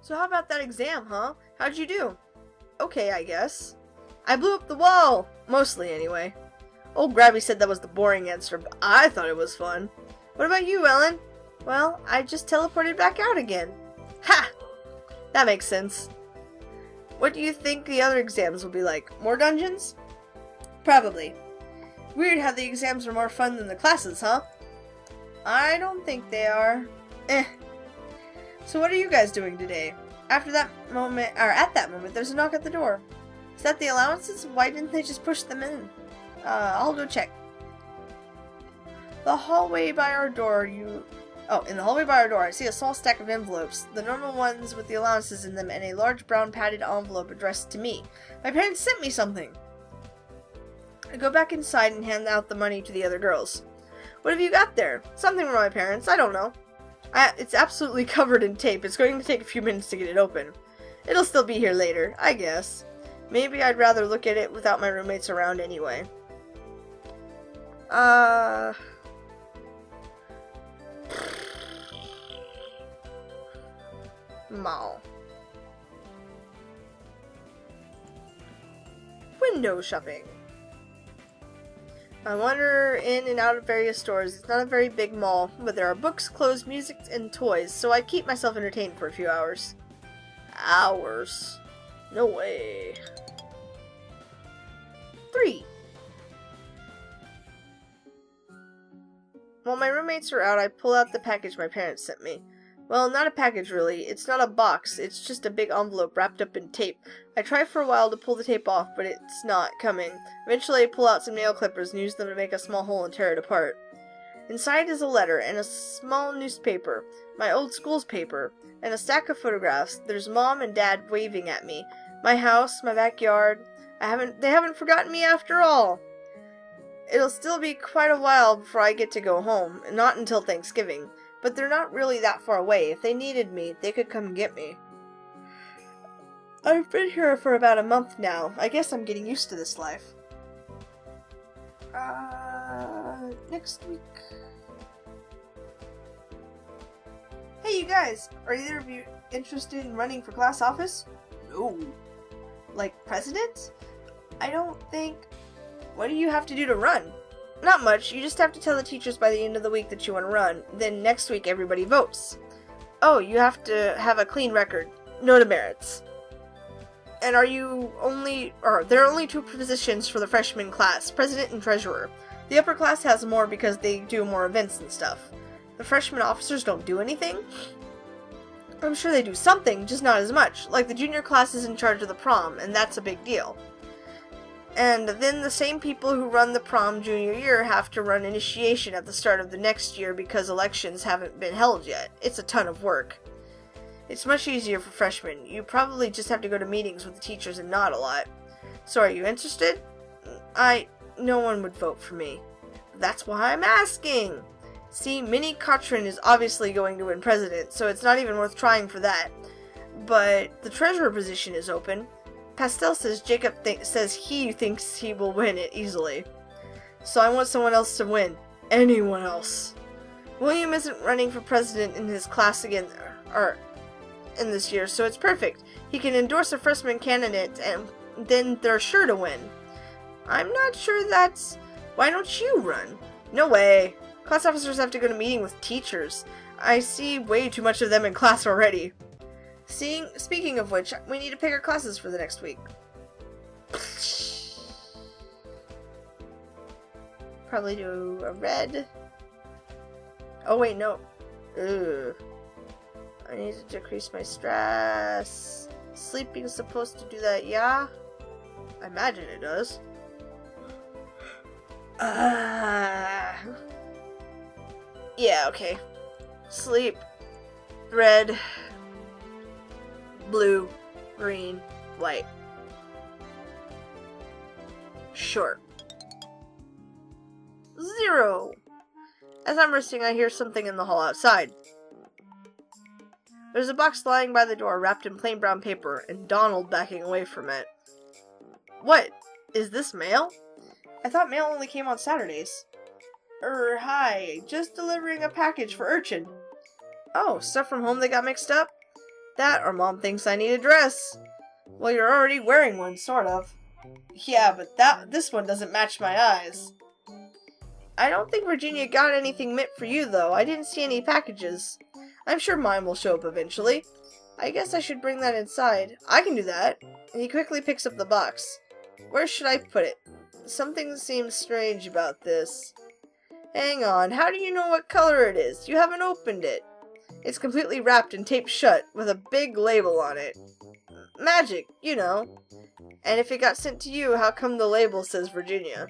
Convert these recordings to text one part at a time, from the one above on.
So how about that exam, huh? How'd you do? Okay, I guess. I blew up the wall! Mostly, anyway. Old Grabby said that was the boring answer, but I thought it was fun. What about you, Ellen? Well, I just teleported back out again. Ha! That makes sense. What do you think the other exams will be like? More dungeons? Probably. Weird how the exams are more fun than the classes, huh? I don't think they are. So what are you guys doing today? At that moment, there's a knock at the door. Is that the allowances? Why didn't they just push them in? I'll go check. In the hallway by our door, I see a small stack of envelopes, the normal ones with the allowances in them, and a large brown padded envelope addressed to me. My parents sent me something. I go back inside and hand out the money to the other girls. What have you got there? Something from my parents, I don't know. It's absolutely covered in tape. It's going to take a few minutes to get it open. It'll still be here later, I guess. Maybe I'd rather look at it without my roommates around anyway. Mall. Window shopping. I wander in and out of various stores. It's not a very big mall, but there are books, clothes, music, and toys, so I keep myself entertained for a few hours. Hours? No way. 3. While my roommates are out, I pull out the package my parents sent me. Well, not a package really. It's not a box. It's just a big envelope wrapped up in tape. I try for a while to pull the tape off, but it's not coming. Eventually I pull out some nail clippers and use them to make a small hole and tear it apart. Inside is a letter and a small newspaper, my old school's paper, and a stack of photographs. There's Mom and Dad waving at me. My house, my backyard. They haven't forgotten me after all. It'll still be quite a while before I get to go home, not until Thanksgiving. But they're not really that far away. If they needed me, they could come get me. I've been here for about a month now. I guess I'm getting used to this life. Next week. Hey, you guys! Are either of you interested in running for class office? No. Like president? I don't think... What do you have to do to run? Not much. You just have to tell the teachers by the end of the week that you want to run. Then next week everybody votes. Oh, you have to have a clean record. No demerits. And there are only 2 positions for the freshman class, president and treasurer. The upper class has more because they do more events and stuff. The freshman officers don't do anything? I'm sure they do something, just not as much. Like the junior class is in charge of the prom, and that's a big deal. And then the same people who run the prom junior year have to run initiation at the start of the next year because elections haven't been held yet. It's a ton of work. It's much easier for freshmen. You probably just have to go to meetings with the teachers and nod a lot. So are you interested? No one would vote for me. That's why I'm asking. See, Minnie Cochran is obviously going to win president, so it's not even worth trying for that. But the treasurer position is open. Pastel says Jacob says he thinks he will win it easily. So I want someone else to win. Anyone else. William isn't running for president in his class again, or in this year, so it's perfect. He can endorse a freshman candidate, and then they're sure to win. I'm not sure that's... Why don't you run? No way. Class officers have to go to meeting with teachers. I see way too much of them in class already. Speaking of which, we need to pick our classes for the next week. Probably do a red. Oh wait, no. Ugh. I need to decrease my stress. Sleeping is supposed to do that, yeah? I imagine it does. Yeah, okay. Sleep. Red. Blue. Green. White. Sure. 0. As I'm resting, I hear something in the hall outside. There's a box lying by the door wrapped in plain brown paper, and Donald backing away from it. What? Is this mail? I thought mail only came on Saturdays. Hi. Just delivering a package for Urchin. Oh, stuff from home that got mixed up? That or Mom thinks I need a dress. Well, you're already wearing one, sort of. Yeah, but this one doesn't match my eyes. I don't think Virginia got anything meant for you, though. I didn't see any packages. I'm sure mine will show up eventually. I guess I should bring that inside. I can do that. He quickly picks up the box. Where should I put it? Something seems strange about this. Hang on, how do you know what color it is? You haven't opened it. It's completely wrapped and taped shut, with a big label on it. Magic, you know. And if it got sent to you, how come the label says Virginia?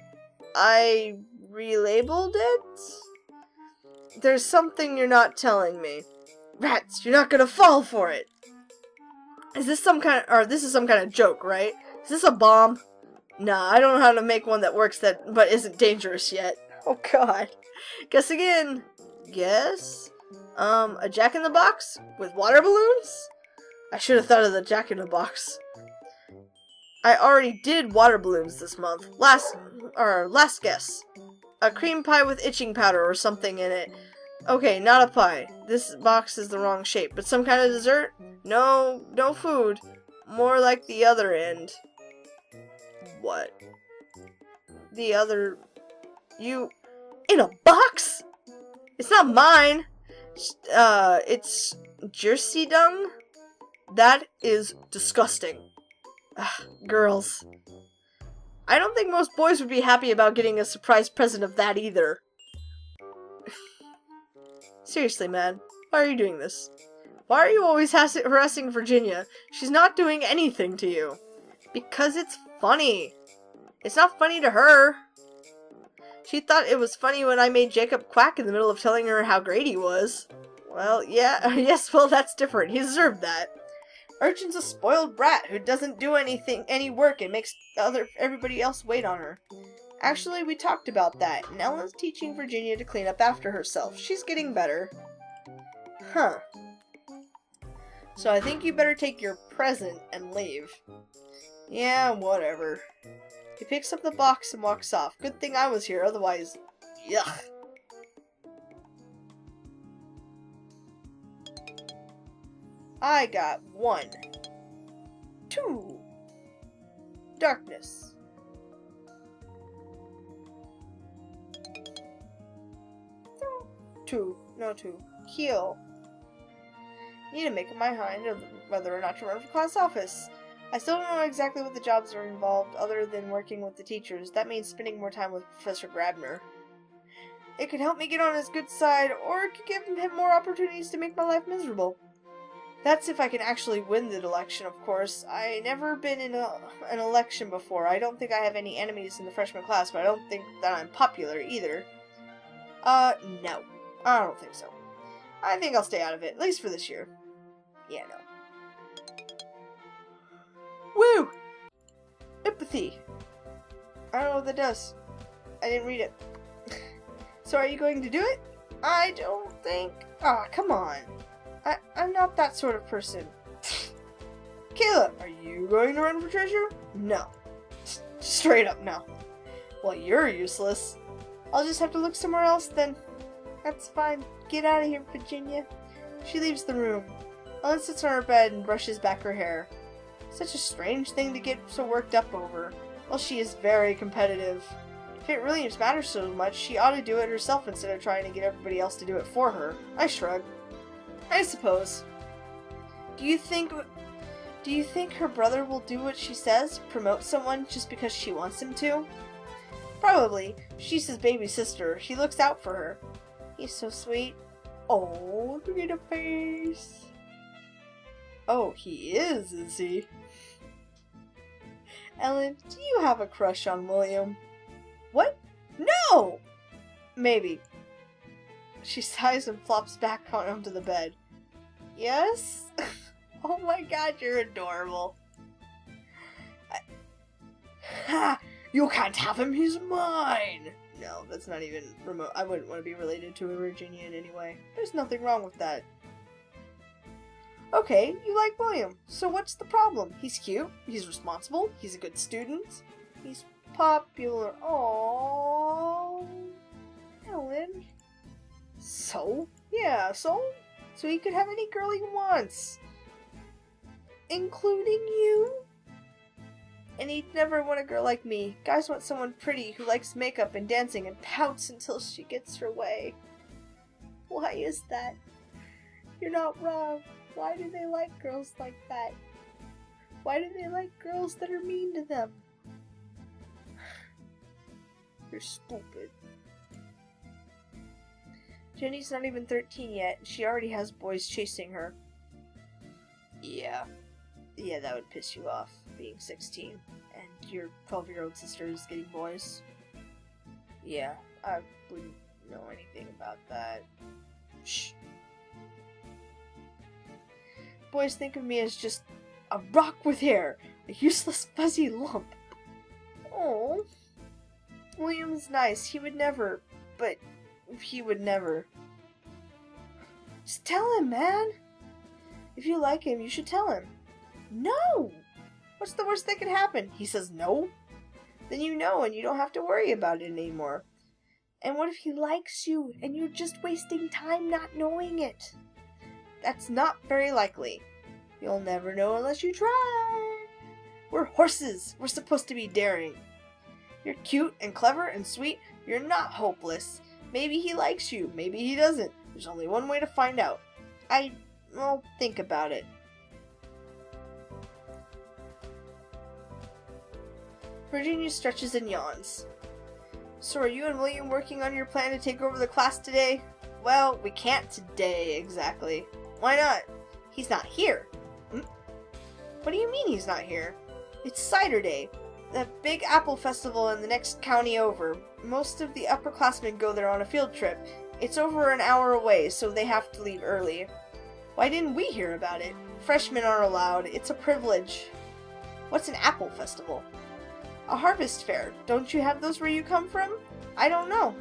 I relabeled it? There's something you're not telling me. Rats, you're not gonna fall for it! Is this some kind of, this is some kind of joke, right? Is this a bomb? Nah, I don't know how to make one that works but isn't dangerous yet. Oh god. Guess again. Guess? A Jack-in-the-Box? With water balloons? I should have thought of the Jack-in-the-Box. I already did water balloons this month. Last guess. A cream pie with itching powder or something in it. Okay, not a pie. This box is the wrong shape, but some kind of dessert? No food. More like the other end. What? The other... You... In a box? It's not mine. It's Jersey dung? That is disgusting. Ugh, girls. I don't think most boys would be happy about getting a surprise present of that either. Seriously, man. Why are you doing this? Why are you always harassing Virginia? She's not doing anything to you. Because it's funny. It's not funny to her. She thought it was funny when I made Jacob quack in the middle of telling her how great he was. Well, yeah, yes, well, that's different. He deserved that. Urchin's a spoiled brat who doesn't do any work and makes everybody else wait on her. Actually, we talked about that, and Ellen's teaching Virginia to clean up after herself. She's getting better. Huh. So I think you better take your present and leave. Yeah, whatever. He picks up the box and walks off. Good thing I was here, otherwise... Yuck. I got 1. 2. Darkness. 2. No 2. Heal. Need to make up my mind of whether or not to run for class office. I still don't know exactly what the jobs are involved other than working with the teachers. That means spending more time with Professor Grabner. It could help me get on his good side, or it could give him more opportunities to make my life miserable. That's if I can actually win the election, of course. I never been in an election before. I don't think I have any enemies in the freshman class, but I don't think that I'm popular either. No. I don't think so. I think I'll stay out of it, at least for this year. Yeah, no. Woo! Empathy. I don't know what that does. I didn't read it. So are you going to do it? I don't think... Ah, come on. I'm not that sort of person. Kayla, are you going to run for treasurer? No. Straight up no. Well, you're useless. I'll just have to look somewhere else then. That's fine. Get out of here, Virginia. She leaves the room. Ellen sits on her bed and brushes back her hair. Such a strange thing to get so worked up over. Well, she is very competitive. If it really matters so much, she ought to do it herself instead of trying to get everybody else to do it for her. I shrug. I suppose. Do you think her brother will do what she says? Promote someone just because she wants him to? Probably. She's his baby sister. He looks out for her. He's so sweet. Oh, look at the face. Oh, he is he? Ellen, do you have a crush on William? What? No! Maybe. She sighs and flops back onto the bed. Yes? Oh my god, you're adorable. Ha! You can't have him, he's mine! No, that's not even remote. I wouldn't want to be related to a Virginia in any way. There's nothing wrong with that. Okay, you like William. So what's the problem? He's cute, he's responsible, he's a good student, he's popular. Aww. Ellen. So? Yeah, so? So he could have any girl he wants. including you? And he'd never want a girl like me. Guys want someone pretty who likes makeup and dancing and pouts until she gets her way. Why is that? You're not wrong. Why do they like girls like that? Why do they like girls that are mean to them? You're stupid. Jenny's not even 13 yet, and she already has boys chasing her. Yeah, that would piss you off, being 16, and your 12-year-old sister is getting boys. Yeah, I wouldn't know anything about that. Shh. Boys think of me as just a rock with hair, a useless fuzzy lump. Oh, William's nice. He would never, but he would never. Just tell him, man. If you like him, you should tell him. No! What's the worst that could happen? He says no? Then you know, and you don't have to worry about it anymore. And what if he likes you, and you're just wasting time not knowing it? That's not very likely. You'll never know unless you try. We're horses. We're supposed to be daring. You're cute and clever and sweet. You're not hopeless. Maybe he likes you. Maybe he doesn't. There's only one way to find out. Well, think about it. Virginia stretches and yawns. So are you and William working on your plan to take over the class today? Well, we can't today, exactly. Why not? He's not here. What do you mean he's not here? It's Cider Day, the big apple festival in the next county over. Most of the upperclassmen go there on a field trip. It's over an hour away, so they have to leave early. Why didn't we hear about it? Freshmen are allowed. It's a privilege. What's an apple festival? A harvest fair. Don't you have those where you come from? I don't know.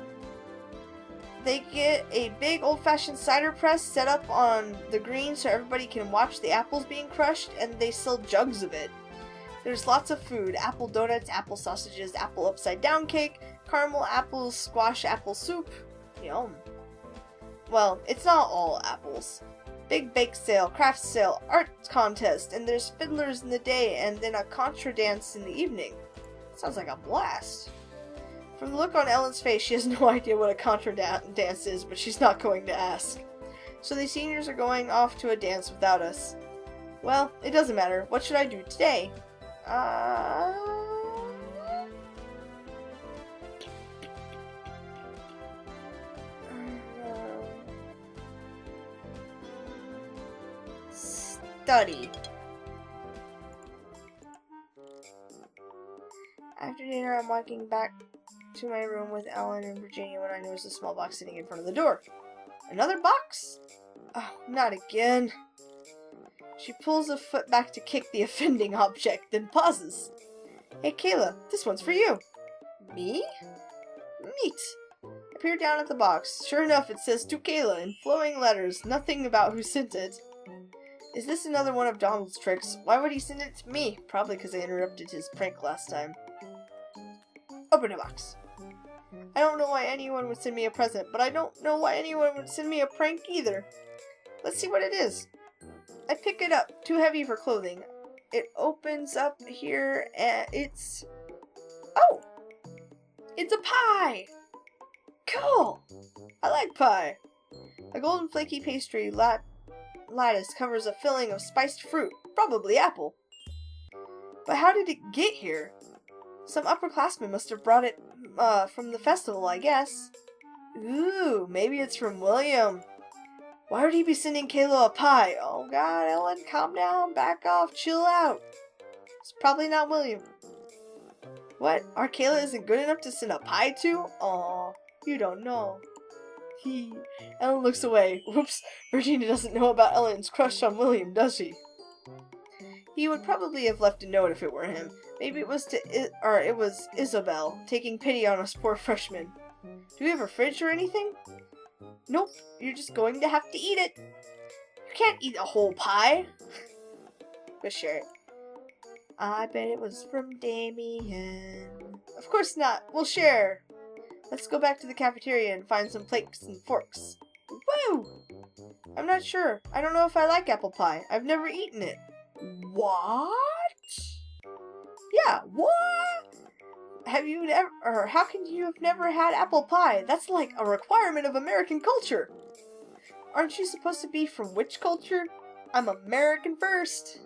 They get a big old-fashioned cider press set up on the green so everybody can watch the apples being crushed, and they sell jugs of it. There's lots of food. Apple donuts, apple sausages, apple upside-down cake, caramel apples, squash apple soup. Yum. Well, it's not all apples. Big bake sale, craft sale, art contest, and there's fiddlers in the day and then a contra dance in the evening. Sounds like a blast. From the look on Ellen's face, she has no idea what a contra dance is, but she's not going to ask. So the seniors are going off to a dance without us. Well, it doesn't matter. What should I do today? Study. After dinner, I'm walking back to my room with Ellen and Virginia when I notice a small box sitting in front of the door. Another box? Oh, not again. She pulls a foot back to kick the offending object, then pauses. Hey, Kayla, this one's for you. Me? Neat. I peer down at the box. Sure enough, it says to Kayla in flowing letters, nothing about who sent it. Is this another one of Donald's tricks? Why would he send it to me? Probably because I interrupted his prank last time. Open the box. I don't know why anyone would send me a present, but I don't know why anyone would send me a prank either. Let's see what it is. I pick it up, too heavy for clothing. It opens up here and it's... Oh! It's a pie! Cool! I like pie. A golden flaky pastry lattice covers a filling of spiced fruit, probably apple. But how did it get here? Some upperclassmen must have brought it from the festival, I guess. Ooh, maybe it's from William. Why would he be sending Kayla a pie? Oh god, Ellen, calm down, back off, chill out. It's probably not William. What? Our Kayla isn't good enough to send a pie to? Aw, you don't know. Ellen looks away. Whoops, Virginia doesn't know about Ellen's crush on William, does she? He would probably have left a note if it were him. Maybe it was it was Isabel, taking pity on us poor freshmen. Do we have a fridge or anything? Nope, you're just going to have to eat it. You can't eat a whole pie. But share it. I bet it was from Damien. Of course not, we'll share. Let's go back to the cafeteria and find some plates and forks. Woo! I'm not sure. I don't know if I like apple pie. I've never eaten it. What? Yeah, what? Have you never, or how can you have never had apple pie? That's like a requirement of American culture. Aren't you supposed to be from which culture? I'm American first.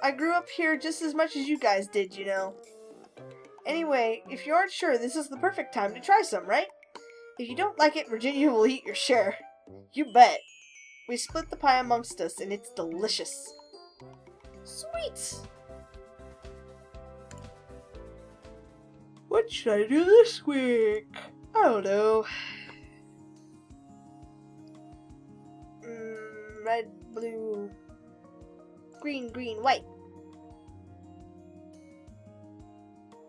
I grew up here just as much as you guys did, you know. Anyway, if you aren't sure, this is the perfect time to try some, right? If you don't like it, Virginia will eat your share. You bet. We split the pie amongst us, and it's delicious. Sweet! What should I do this week? I don't know. Red, blue, green, green, white.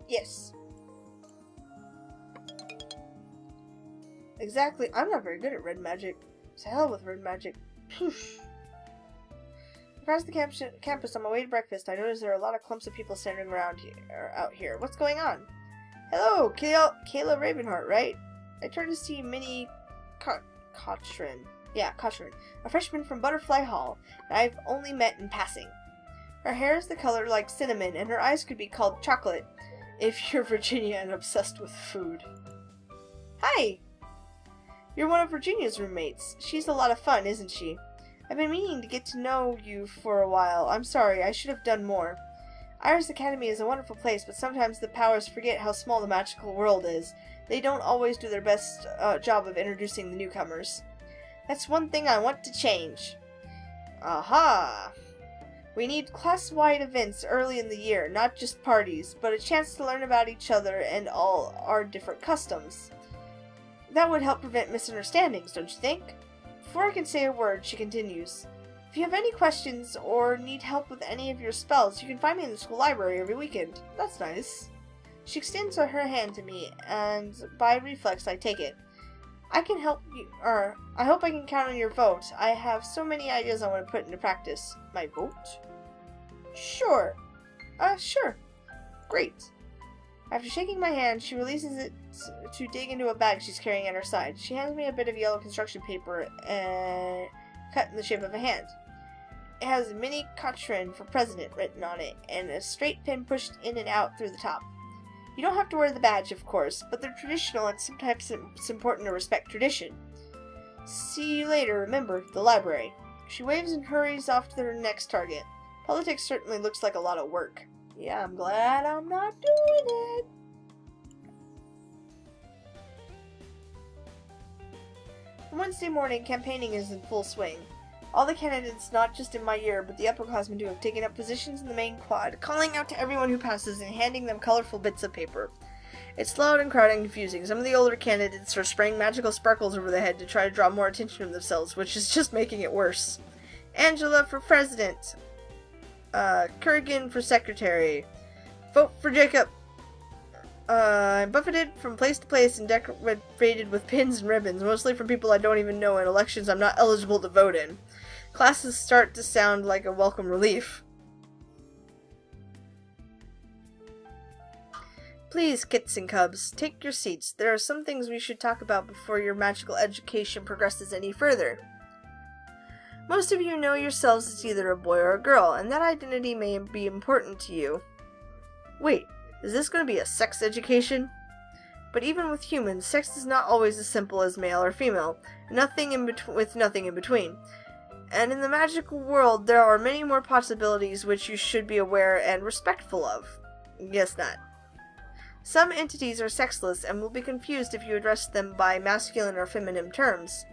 Yes. Exactly. I'm not very good at red magic. To hell with red magic. Poof. Across the campus on my way to breakfast, I noticed there are a lot of clumps of people standing around here, or out here. What's going on? Hello, Kayla Ravenheart, right? I turned to see Minnie Cochran. Yeah, Cochran. A freshman from Butterfly Hall that I've only met in passing. Her hair is the color like cinnamon, and her eyes could be called chocolate if you're Virginia and obsessed with food. Hi! You're one of Virginia's roommates. She's a lot of fun, isn't she? I've been meaning to get to know you for a while. I'm sorry, I should have done more. Iris Academy is a wonderful place, but sometimes the powers forget how small the magical world is. They don't always do their best job of introducing the newcomers. That's one thing I want to change. Aha! We need class-wide events early in the year, not just parties, but a chance to learn about each other and all our different customs. That would help prevent misunderstandings, don't you think? Before I can say a word, she continues. If you have any questions or need help with any of your spells, you can find me in the school library every weekend. That's nice. She extends her hand to me, and by reflex I take it. I can help you, I hope I can count on your vote. I have so many ideas I want to put into practice. My vote? Sure. Sure. Great. After shaking my hand, she releases it to dig into a bag she's carrying at her side. She hands me a bit of yellow construction paper cut in the shape of a hand. It has Minnie Cochran for president written on it, and a straight pin pushed in and out through the top. You don't have to wear the badge, of course, but they're traditional and sometimes it's important to respect tradition. See you later, remember, the library. She waves and hurries off to her next target. Politics certainly looks like a lot of work. Yeah, I'm glad I'm not doing it. On Wednesday morning, campaigning is in full swing. All the candidates, not just in my year, but the upperclassmen too, have taken up positions in the main quad, calling out to everyone who passes and handing them colorful bits of paper. It's loud and crowded and confusing. Some of the older candidates are spraying magical sparkles over their head to try to draw more attention to themselves, which is just making it worse. Angela for president. Kurgan for secretary. Vote for Jacob. I'm buffeted from place to place and decorated with pins and ribbons, mostly from people I don't even know in elections I'm not eligible to vote in. Classes start to sound like a welcome relief. Please, kits and cubs, take your seats. There are some things we should talk about before your magical education progresses any further. Most of you know yourselves as either a boy or a girl, and that identity may be important to you. Wait, is this going to be a sex education? But even with humans, sex is not always as simple as male or female, nothing in between. And in the magical world, there are many more possibilities which you should be aware and respectful of. Guess not. Some entities are sexless and will be confused if you address them by masculine or feminine terms.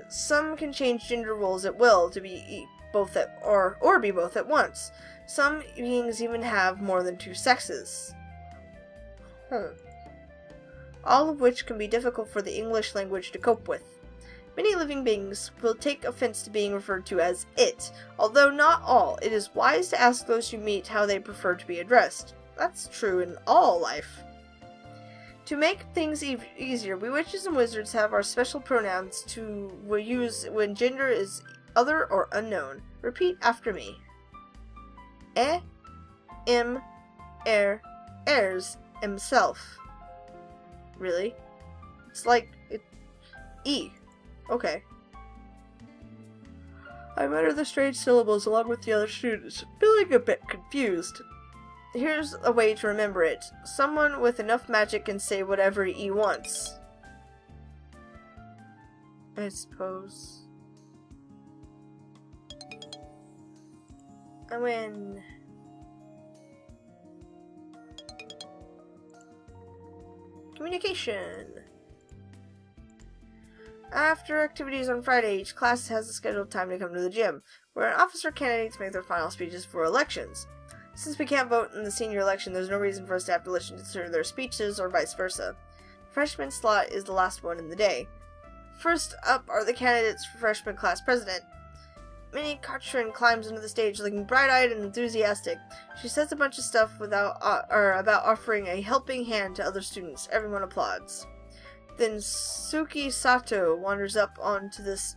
Some can change gender roles at will to be both at or be both at once. Some beings even have more than two sexes. All of which can be difficult for the English language to cope with. Many living beings will take offense to being referred to as it, although not all. It is wise to ask those you meet how they prefer to be addressed. That's true in all life. To make things easier, we witches and wizards have our special pronouns we use when gender is other or unknown. Repeat after me. Heirs, himself. Really? It's like, E. Okay. I mutter the strange syllables along with the other students, feeling a bit confused. Here's a way to remember it. Someone with enough magic can say whatever he wants. I suppose. I win. Communication. After activities on Friday, each class has a scheduled time to come to the gym, where officer candidates make their final speeches for elections. Since we can't vote in the senior election, there's no reason for us to have to listen to their speeches or vice versa. Freshman slot is the last one in the day. First up are the candidates for freshman class president. Minnie Cotran climbs onto the stage looking bright-eyed and enthusiastic. She says a bunch of stuff about offering a helping hand to other students. Everyone applauds. Then Suki Sato wanders up onto this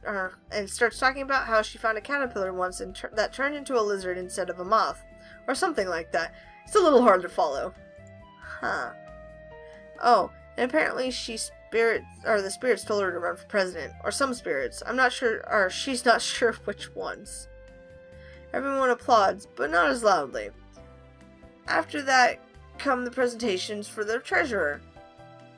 and starts talking about how she found a caterpillar once and that turned into a lizard instead of a moth. Or something like that. It's a little hard to follow. Huh. Oh, and apparently the spirits told her to run for president. Or some spirits. I'm not sure, or she's not sure which ones. Everyone applauds, but not as loudly. After that come the presentations for their treasurer.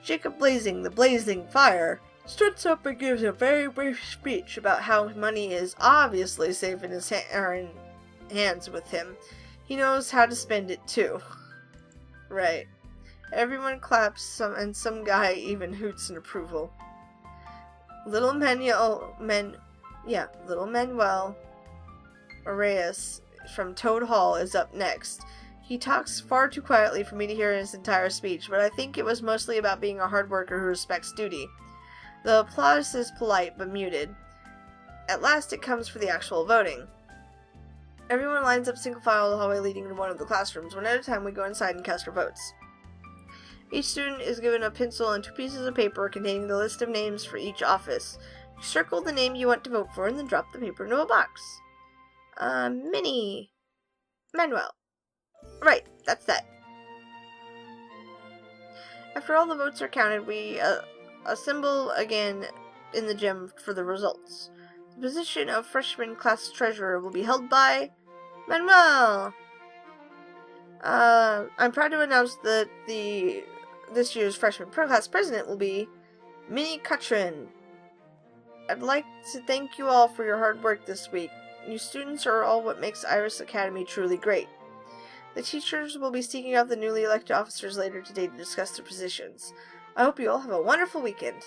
Jacob Blazing, the Blazing Fire, struts up and gives a very brief speech about how money is obviously safe in his hands with him. He knows how to spend it too. Right. Everyone claps, and some guy even hoots in approval. Little Manuel Arias from Toad Hall is up next. He talks far too quietly for me to hear his entire speech, but I think it was mostly about being a hard worker who respects duty. The applause is polite but muted. At last it comes for the actual voting. Everyone lines up single file the hallway leading to one of the classrooms. One at a time we go inside and cast our votes. Each student is given a pencil and 2 pieces of paper containing the list of names for each office. You circle the name you want to vote for and then drop the paper into a box. Minnie. Manuel. Right, that's that. After all the votes are counted, we assemble again in the gym for the results. The position of freshman class treasurer will be held by Manuel. I'm proud to announce that this year's freshman class president will be Minnie Cotran. I'd like to thank you all for your hard work this week. You students are all what makes Iris Academy truly great. The teachers will be seeking out the newly elected officers later today to discuss their positions. I hope you all have a wonderful weekend.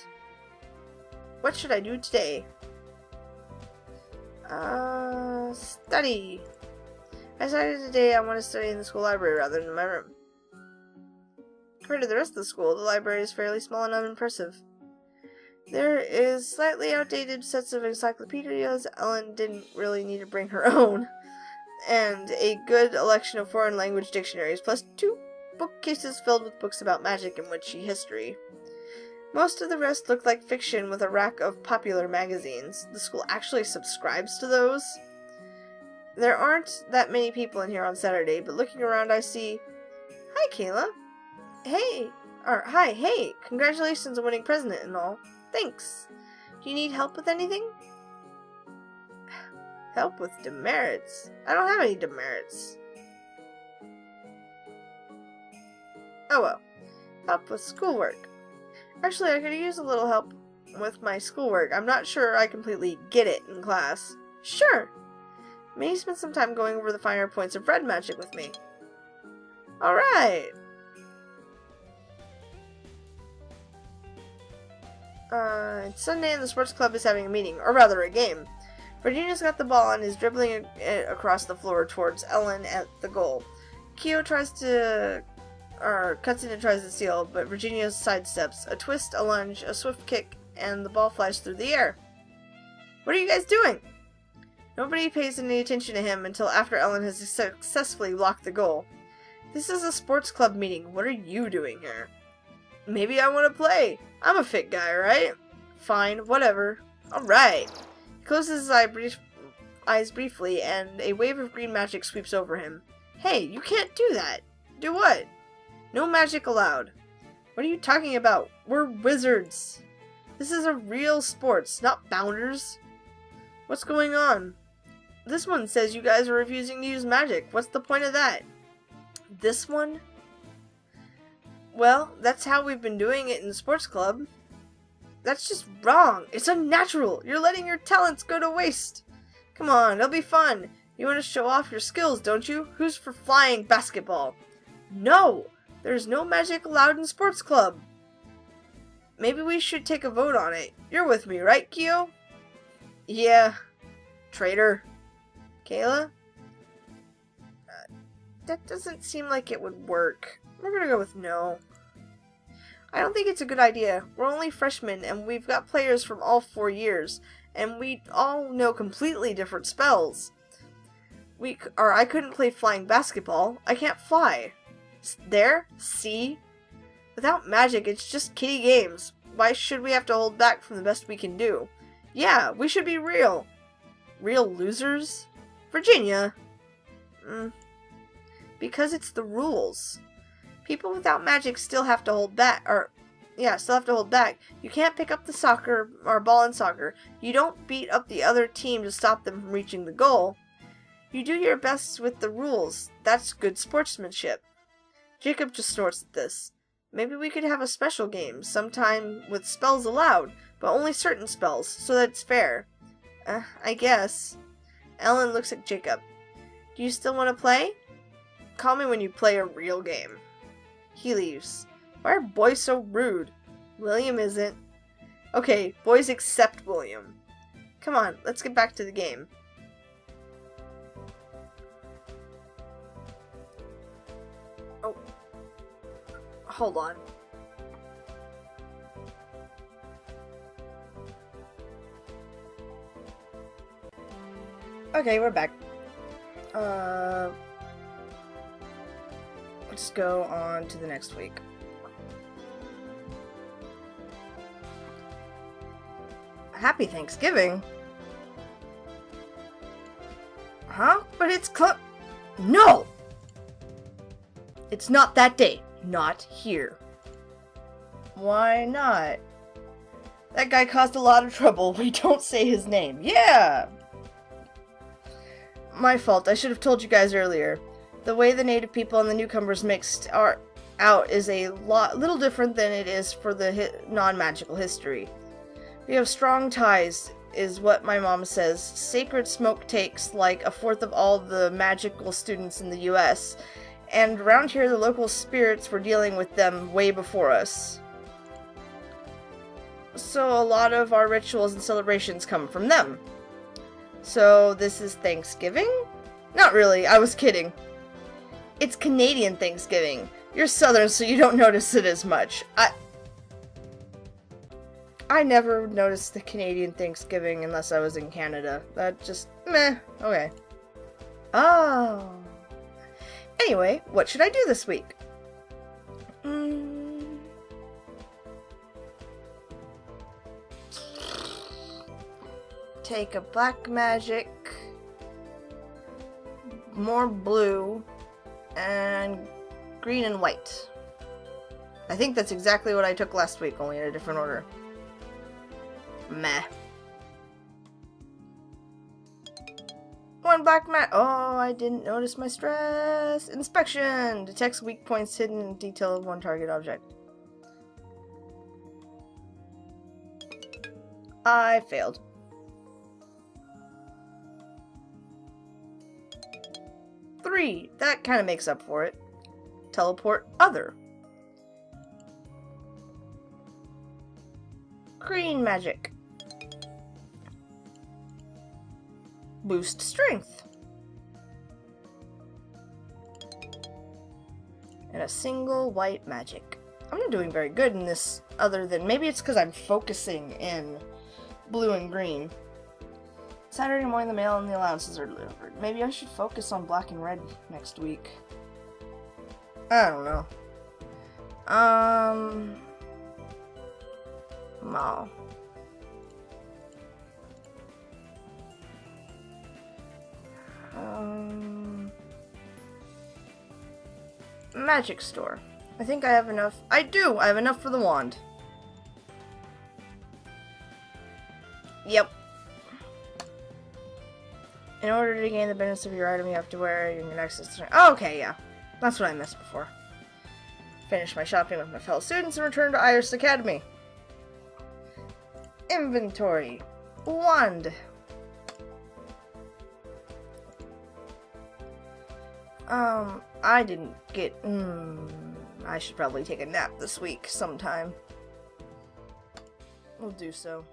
What should I do today? Study. I decided today I want to study in the school library rather than in my room. Compared to the rest of the school, the library is fairly small and unimpressive. There is slightly outdated sets of encyclopedias. Ellen didn't really need to bring her own. And a good election of foreign language dictionaries, plus 2 bookcases filled with books about magic and witchy history. Most of the rest look like fiction with a rack of popular magazines. The school actually subscribes to those. There aren't that many people in here on Saturday, but looking around I see... Hi, Kayla. Hey, congratulations on winning president and all. Thanks. Do you need help with anything? Help with demerits? I don't have any demerits. Oh well. Help with schoolwork. Actually, I could use a little help with my schoolwork. I'm not sure I completely get it in class. Sure. May spend some time going over the finer points of red magic with me. Alright. It's Sunday and the sports club is having a meeting, or rather a game. Virginia's got the ball and is dribbling it across the floor towards Ellen at the goal. Kyo cuts in and tries to steal, but Virginia sidesteps. A twist, a lunge, a swift kick, and the ball flies through the air. What are you guys doing? Nobody pays any attention to him until after Ellen has successfully blocked the goal. This is a sports club meeting. What are you doing here? Maybe I want to play. I'm a fit guy, right? Fine, whatever. Alright. He closes his eyes briefly, and a wave of green magic sweeps over him. Hey, you can't do that. Do what? No magic allowed. What are you talking about? We're wizards. This is a real sports, not bounders. What's going on? This one says you guys are refusing to use magic. What's the point of that? This one? Well, that's how we've been doing it in the sports club. That's just wrong. It's unnatural. You're letting your talents go to waste. Come on, it'll be fun. You want to show off your skills, don't you? Who's for flying basketball? No! There's no magic allowed in sports club. Maybe we should take a vote on it. You're with me, right, Kyo? Yeah. Traitor. Kayla? That doesn't seem like it would work. We're gonna go with no. I don't think it's a good idea. We're only freshmen, and we've got players from all 4 years, and we all know completely different spells. I couldn't play flying basketball. I can't fly. There? See? Without magic, it's just kiddie games. Why should we have to hold back from the best we can do? Yeah, we should be real. Real losers? Virginia? Because it's the rules. People without magic still have to hold back, You can't pick up the soccer or ball in soccer. You don't beat up the other team to stop them from reaching the goal. You do your best with the rules. That's good sportsmanship. Jacob just snorts at this. Maybe we could have a special game, sometime with spells allowed, but only certain spells, so that it's fair. I guess. Ellen looks at Jacob. Do you still want to play? Call me when you play a real game. He leaves. Why are boys so rude? William isn't. Okay, boys except William. Come on, let's get back to the game. Oh. Hold on. Okay, we're back. Let's go on to the next week. Happy Thanksgiving? Huh? But it's No! It's not that day. Not here. Why not? That guy caused a lot of trouble. We don't say his name. Yeah! My fault. I should have told you guys earlier. The way the native people and the newcomers mixed out is a little different than it is for the non-magical history. We have strong ties, is what my mom says. Sacred smoke takes like 1/4 of all the magical students in the US, and around here the local spirits were dealing with them way before us. So a lot of our rituals and celebrations come from them. So this is Thanksgiving? Not really, I was kidding. It's Canadian Thanksgiving. You're Southern, so you don't notice it as much. I never noticed the Canadian Thanksgiving unless I was in Canada. That just, meh, okay. Oh. Anyway, what should I do this week? Take a black magic, more blue, and green and white. I think that's exactly what I took last week, only in a different order. Meh. One black mat. Oh, I didn't notice my stress. Inspection. Detects weak points hidden in detail of one target object. I failed. Three. That kind of makes up for it. Teleport other. Green magic. Boost strength. And a single white magic. I'm not doing very good in this, other than maybe it's because I'm focusing in blue and green. Saturday morning the mail and the allowances are delivered. Maybe I should focus on black and red next week. I don't know. No. Magic store. I think I have enough. I do! I have enough for the wand. Yep. In order to gain the benefits of your item, you have to wear your access to... Oh, okay, yeah. That's what I missed before. Finish my shopping with my fellow students and return to Iris Academy. Inventory. Wand. I didn't get... I should probably take a nap this week sometime. We'll do so.